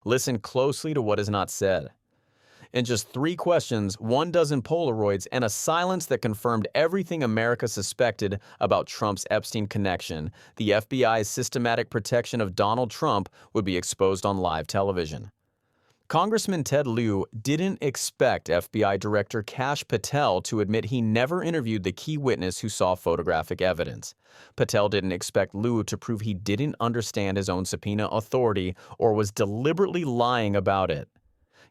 Listen closely to what is not said. In just 3 questions, 1 dozen Polaroids, and a silence that confirmed everything America suspected about Trump's Epstein connection, the FBI's systematic protection of Donald Trump would be exposed on live television. Congressman Ted Lieu didn't expect FBI Director Kash Patel to admit he never interviewed the key witness who saw photographic evidence. Patel didn't expect Lieu to prove he didn't understand his own subpoena authority or was deliberately lying about it.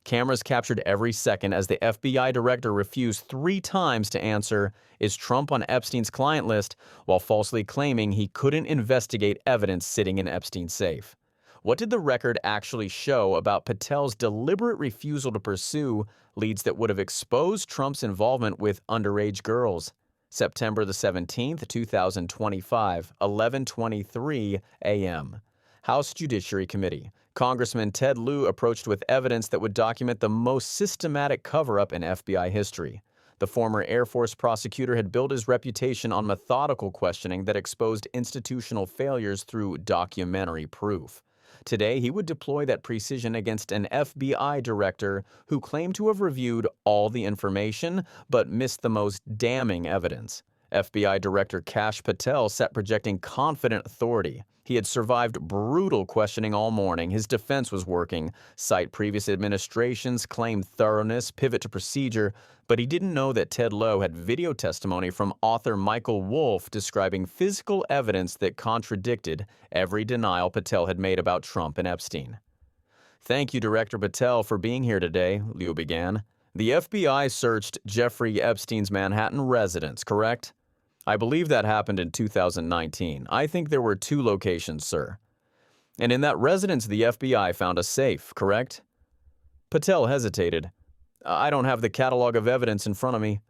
Cameras captured every second as the FBI director refused 3 times to answer, "Is Trump on Epstein's client list?" while falsely claiming he couldn't investigate evidence sitting in Epstein's safe. What did the record actually show about Patel's deliberate refusal to pursue leads that would have exposed Trump's involvement with underage girls? September the 17th, 2025, 11:23 a.m. House Judiciary Committee. Congressman Ted Lieu approached with evidence that would document the most systematic cover-up in FBI history. The former Air Force prosecutor had built his reputation on methodical questioning that exposed institutional failures through documentary proof. Today, he would deploy that precision against an FBI director who claimed to have reviewed all the information but missed the most damning evidence. FBI Director Kash Patel sat projecting confident authority. He had survived brutal questioning all morning. His defense was working. Cite previous administrations, claim thoroughness, pivot to procedure. But he didn't know that Ted Lieu had video testimony from author Michael Wolff describing physical evidence that contradicted every denial Patel had made about Trump and Epstein. "Thank you, Director Patel, for being here today," Lieu began. "The FBI searched Jeffrey Epstein's Manhattan residence, correct?" "I believe that happened in 2019. I think there were 2 locations, sir." "And in that residence, the FBI found a safe, correct?" Patel hesitated. "I don't have the catalog of evidence in front of me."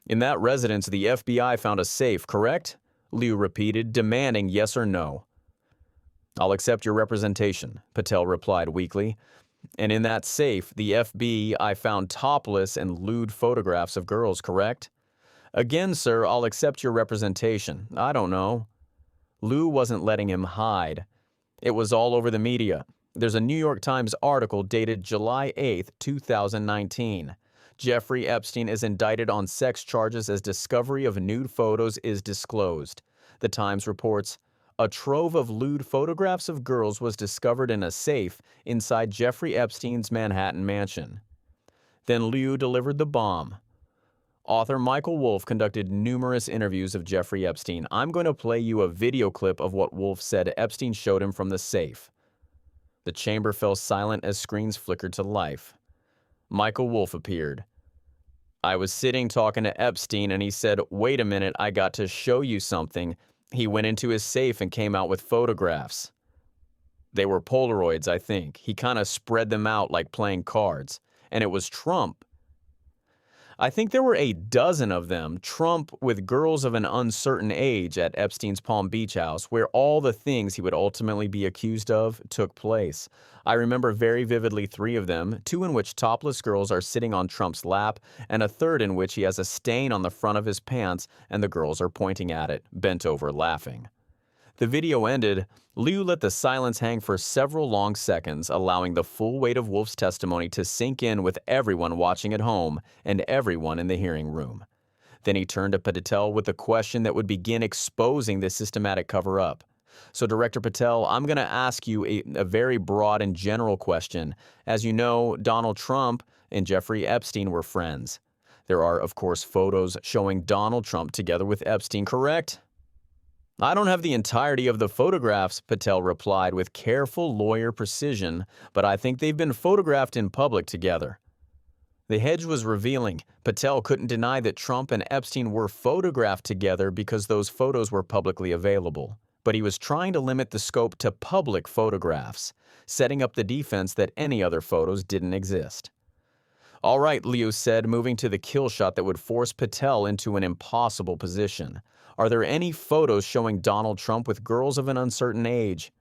"In that residence, the FBI found a safe, correct?" Lieu repeated, demanding yes or no. "I'll accept your representation," Patel replied weakly. "And in that safe, the FBI found topless and lewd photographs of girls, correct?" "Again, sir, I'll accept your representation. I don't know." Lieu wasn't letting him hide. It was all over the media. There's a New York Times article dated July 8, 2019. Jeffrey Epstein is indicted on sex charges as discovery of nude photos is disclosed. The Times reports, "A trove of lewd photographs of girls was discovered in a safe inside Jeffrey Epstein's Manhattan mansion." Then Lieu delivered the bomb. Author Michael Wolff conducted numerous interviews of Jeffrey Epstein. I'm going to play you a video clip of what Wolff said Epstein showed him from the safe. The chamber fell silent as screens flickered to life. Michael Wolff appeared. "I was sitting talking to Epstein and he said, 'Wait a minute, I got to show you something.' He went into his safe and came out with photographs. They were Polaroids, I think. He kind of spread them out like playing cards. And it was Trump. I think there were a dozen of them, Trump with girls of an uncertain age at Epstein's Palm Beach house, where all the things he would ultimately be accused of took place. I remember very vividly 3 of them, 2 in which topless girls are sitting on Trump's lap, and a 3rd in which he has a stain on the front of his pants and the girls are pointing at it, bent over laughing. The video ended. Lieu let the silence hang for several long seconds, allowing the full weight of Wolff's testimony to sink in with everyone watching at home and everyone in the hearing room. Then he turned to Patel with a question that would begin exposing the systematic cover-up. "So, Director Patel, I'm going to ask you a very broad and general question. As you know, Donald Trump and Jeffrey Epstein were friends. There are, of course, photos showing Donald Trump together with Epstein, correct?" "I don't have the entirety of the photographs," Patel replied with careful lawyer precision, "but I think they've been photographed in public together." The hedge was revealing. Patel couldn't deny that Trump and Epstein were photographed together because those photos were publicly available. But he was trying to limit the scope to public photographs, setting up the defense that any other photos didn't exist. "All right," Lieu said, moving to the kill shot that would force Patel into an impossible position. "Are there any photos showing Donald Trump with girls of an uncertain age?"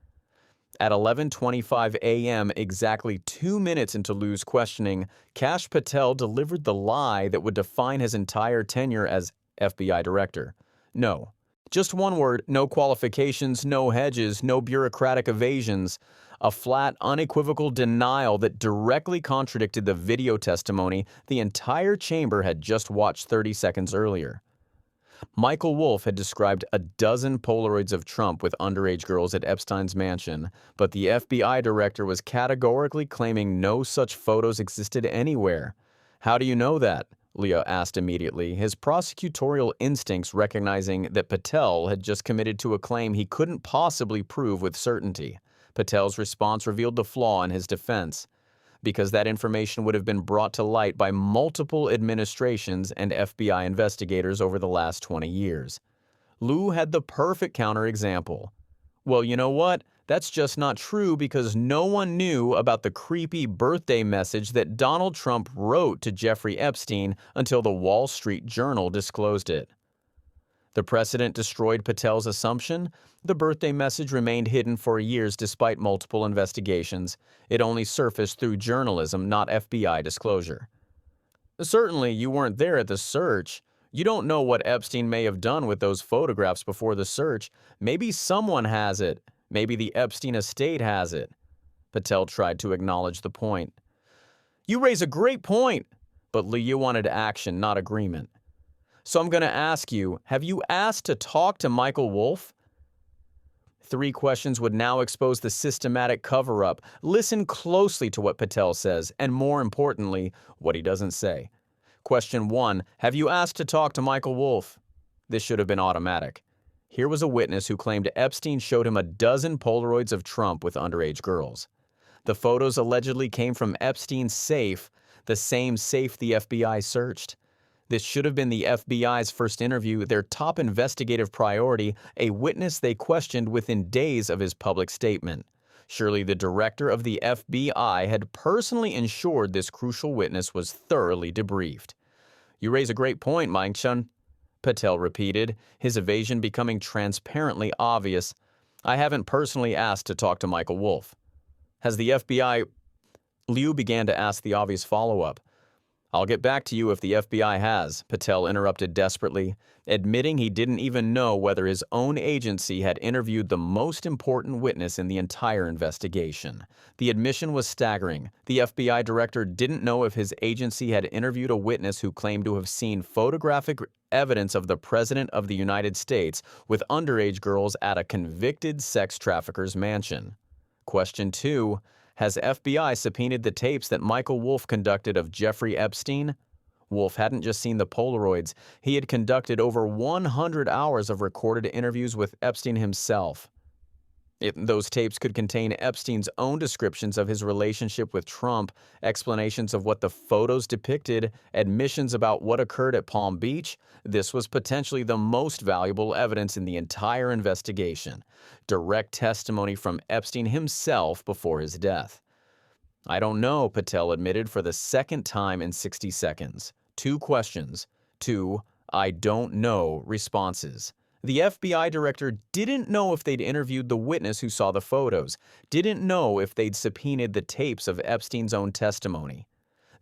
At 11:25 a.m., exactly 2 minutes into Lieu's questioning, Kash Patel delivered the lie that would define his entire tenure as FBI director. "No." Just one word, no qualifications, no hedges, no bureaucratic evasions. a flat, unequivocal denial that directly contradicted the video testimony the entire chamber had just watched 30 seconds earlier. Michael Wolff had described a dozen Polaroids of Trump with underage girls at Epstein's mansion, but the FBI director was categorically claiming no such photos existed anywhere. "How do you know that?" Lieu asked immediately, his prosecutorial instincts recognizing that Patel had just committed to a claim he couldn't possibly prove with certainty. Patel's response revealed the flaw in his defense, because that information would have been brought to light by multiple administrations and FBI investigators over the last 20 years. Lieu had the perfect counterexample. "Well, you know what? That's just not true because no one knew about the creepy birthday message that Donald Trump wrote to Jeffrey Epstein until the Wall Street Journal disclosed it." The precedent destroyed Patel's assumption. The birthday message remained hidden for years despite multiple investigations. It only surfaced through journalism, not FBI disclosure. "Certainly, you weren't there at the search. You don't know what Epstein may have done with those photographs before the search. Maybe someone has it. Maybe the Epstein estate has it." Patel tried to acknowledge the point. "You raise a great point," but Lieu wanted action, not agreement. "So I'm going to ask you, have you asked to talk to Michael Wolff?" 3 questions would now expose the systematic cover-up. Listen closely to what Patel says, and more importantly, what he doesn't say. Question 1, have you asked to talk to Michael Wolff? This should have been automatic. Here was a witness who claimed Epstein showed him a dozen Polaroids of Trump with underage girls. The photos allegedly came from Epstein's safe, the same safe the FBI searched. This should have been the FBI's first interview, their top investigative priority, a witness they questioned within days of his public statement. Surely the director of the FBI had personally ensured this crucial witness was thoroughly debriefed. "You raise a great point, Mike Chun," Patel repeated, his evasion becoming transparently obvious. "I haven't personally asked to talk to Michael Wolff." "Has the FBI—" Lieu began to ask the obvious follow-up. "I'll get back to you if the FBI has," Patel interrupted desperately, admitting he didn't even know whether his own agency had interviewed the most important witness in the entire investigation. The admission was staggering. The FBI director didn't know if his agency had interviewed a witness who claimed to have seen photographic evidence of the President of the United States with underage girls at a convicted sex trafficker's mansion. Question 2. Has FBI subpoenaed the tapes that Michael Wolff conducted of Jeffrey Epstein? Wolff hadn't just seen the Polaroids. He had conducted over 100 hours of recorded interviews with Epstein himself. Those tapes could contain Epstein's own descriptions of his relationship with Trump, explanations of what the photos depicted, admissions about what occurred at Palm Beach. This was potentially the most valuable evidence in the entire investigation. Direct testimony from Epstein himself before his death. "I don't know," Patel admitted for the second time in 60 seconds. 2 questions. 2 "I don't know" responses. The FBI director didn't know if they'd interviewed the witness who saw the photos, didn't know if they'd subpoenaed the tapes of Epstein's own testimony.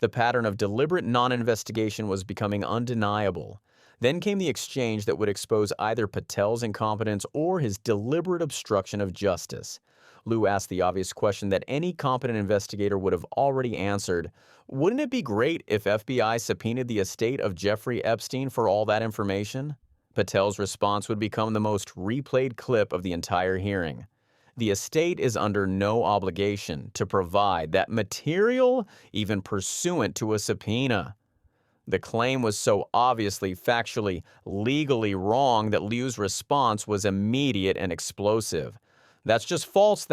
The pattern of deliberate non-investigation was becoming undeniable. Then came the exchange that would expose either Patel's incompetence or his deliberate obstruction of justice. Lieu asked the obvious question that any competent investigator would have already answered. Wouldn't it be great if FBI subpoenaed the estate of Jeffrey Epstein for all that information? Patel's response would become the most replayed clip of the entire hearing. The estate is under no obligation to provide that material, even pursuant to a subpoena. The claim was so obviously, factually, legally wrong that Liu's response was immediate and explosive. "That's just false,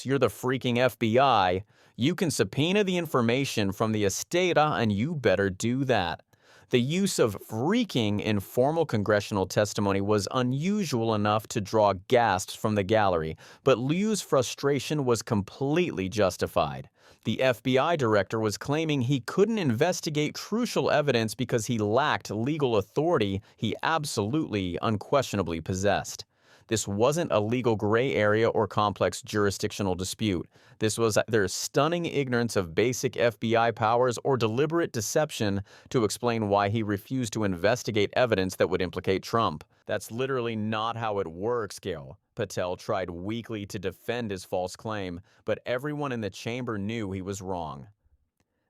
you're the freaking FBI. You can subpoena the information from the estate and you better do that." The use of freaking in formal congressional testimony was unusual enough to draw gasps from the gallery, but Liu's frustration was completely justified. The FBI director was claiming he couldn't investigate crucial evidence because he lacked legal authority he absolutely, unquestionably possessed. This wasn't a legal gray area or complex jurisdictional dispute. This was either stunning ignorance of basic FBI powers or deliberate deception to explain why he refused to investigate evidence that would implicate Trump. That's literally not how it works, Gail. Patel tried weakly to defend his false claim, but everyone in the chamber knew he was wrong.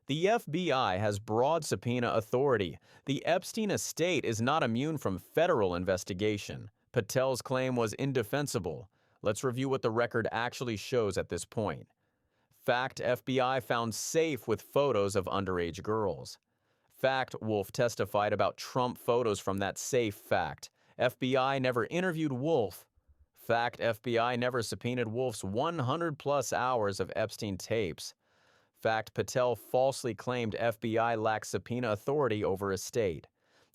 The FBI has broad subpoena authority. The Epstein estate is not immune from federal investigation. Patel's claim was indefensible. Let's review what the record actually shows at this point. Fact: FBI found safe with photos of underage girls. Fact: Wolff testified about Trump photos from that safe. Fact: FBI never interviewed Wolff. Fact: FBI never subpoenaed Wolff's 100-plus hours of Epstein tapes. Fact: Patel falsely claimed FBI lacks subpoena authority over estate.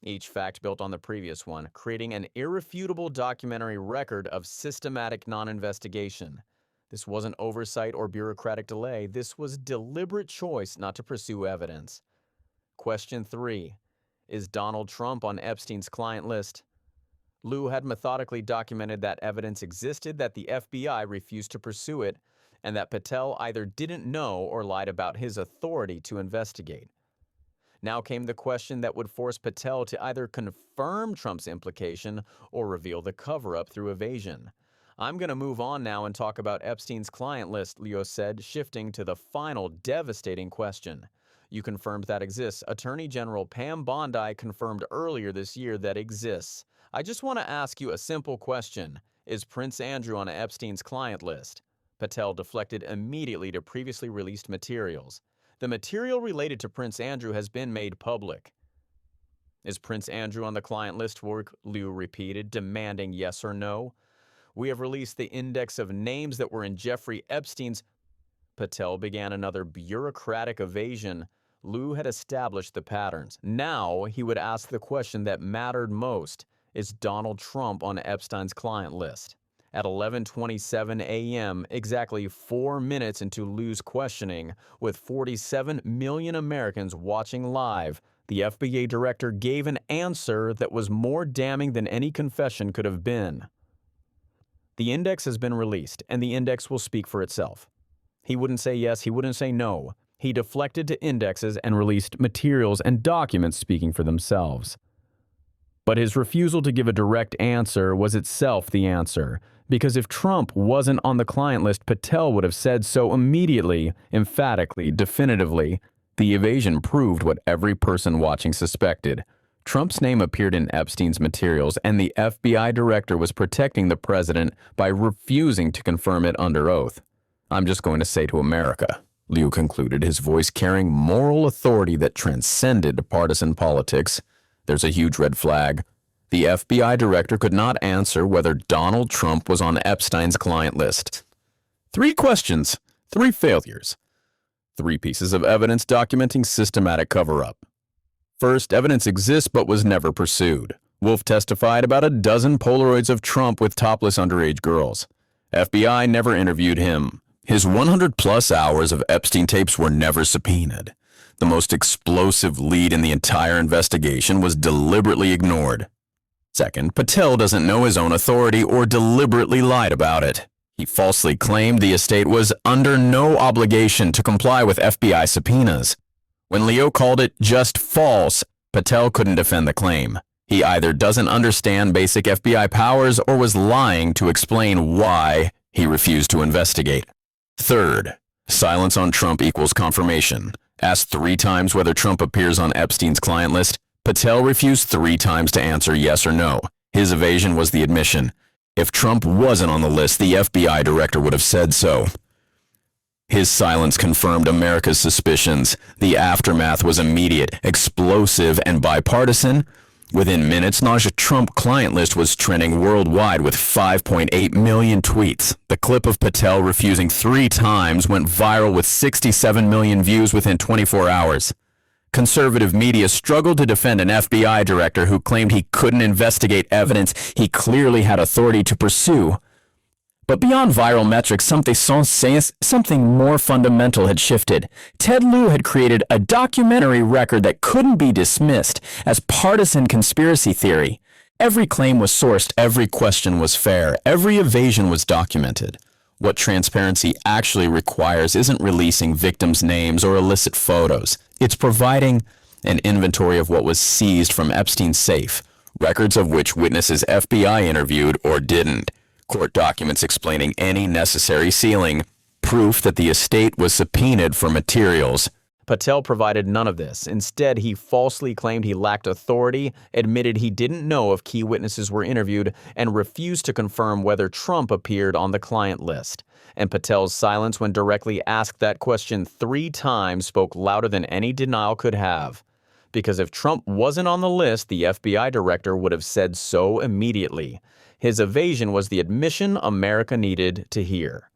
Each fact built on the previous one, creating an irrefutable documentary record of systematic non-investigation. This wasn't oversight or bureaucratic delay. This was deliberate choice not to pursue evidence. Question 3. Is Donald Trump on Epstein's client list? Lieu had methodically documented that evidence existed, that the FBI refused to pursue it, and that Patel either didn't know or lied about his authority to investigate. Now came the question that would force Patel to either confirm Trump's implication or reveal the cover-up through evasion. I'm going to move on now and talk about Epstein's client list, Lieu said, shifting to the final devastating question. You confirmed that exists. Attorney General Pam Bondi confirmed earlier this year that exists. I just want to ask you a simple question. Is Prince Andrew on Epstein's client list? Patel deflected immediately to previously released materials. The material related to Prince Andrew has been made public. Is Prince Andrew on the client list? Lieu repeated, demanding yes or no. We have released the index of names that were in Jeffrey Epstein's. Patel began another bureaucratic evasion. Lieu had established the patterns. Now he would ask the question that mattered most. Is Donald Trump on Epstein's client list? At 11:27 a.m., exactly 4 minutes into Lieu's questioning, with 47 million Americans watching live, the FBI director gave an answer that was more damning than any confession could have been. The index has been released, and the index will speak for itself. He wouldn't say yes, he wouldn't say no. He deflected to indexes and released materials and documents speaking for themselves. But his refusal to give a direct answer was itself the answer, because if Trump wasn't on the client list, Patel would have said so immediately, emphatically, definitively. The evasion proved what every person watching suspected. Trump's name appeared in Epstein's materials, and the FBI director was protecting the president by refusing to confirm it under oath. I'm just going to say to America, Lieu concluded, his voice carrying moral authority that transcended partisan politics. There's a huge red flag. The FBI director could not answer whether Donald Trump was on Epstein's client list. 3 questions, 3 failures. 3 pieces of evidence documenting systematic cover-up. First, evidence exists but was never pursued. Wolff testified about a dozen Polaroids of Trump with topless underage girls. FBI never interviewed him. His 100-plus hours of Epstein tapes were never subpoenaed. The most explosive lead in the entire investigation was deliberately ignored. Second, Patel doesn't know his own authority or deliberately lied about it. He falsely claimed the estate was under no obligation to comply with FBI subpoenas. When Lieu called it just false, Patel couldn't defend the claim. He either doesn't understand basic FBI powers or was lying to explain why he refused to investigate. Third, silence on Trump equals confirmation. Asked 3 times whether Trump appears on Epstein's client list, Patel refused 3 times to answer yes or no. His evasion was the admission. If Trump wasn't on the list, the FBI director would have said so. His silence confirmed America's suspicions. The aftermath was immediate, explosive, and bipartisan. Within minutes, Naja's Trump client list was trending worldwide with 5.8 million tweets. The clip of Patel refusing 3 times went viral with 67 million views within 24 hours. Conservative media struggled to defend an FBI director who claimed he couldn't investigate evidence he clearly had authority to pursue. But beyond viral metrics, something more fundamental had shifted. Ted Lieu had created a documentary record that couldn't be dismissed as partisan conspiracy theory. Every claim was sourced, every question was fair, every evasion was documented. What transparency actually requires isn't releasing victims' names or illicit photos. It's providing an inventory of what was seized from Epstein's safe, records of which witnesses FBI interviewed or didn't, court documents explaining any necessary sealing, proof that the estate was subpoenaed for materials. Patel provided none of this. Instead, he falsely claimed he lacked authority, admitted he didn't know if key witnesses were interviewed, and refused to confirm whether Trump appeared on the client list. And Patel's silence when directly asked that question 3 times spoke louder than any denial could have. Because if Trump wasn't on the list, the FBI director would have said so immediately. His evasion was the admission America needed to hear.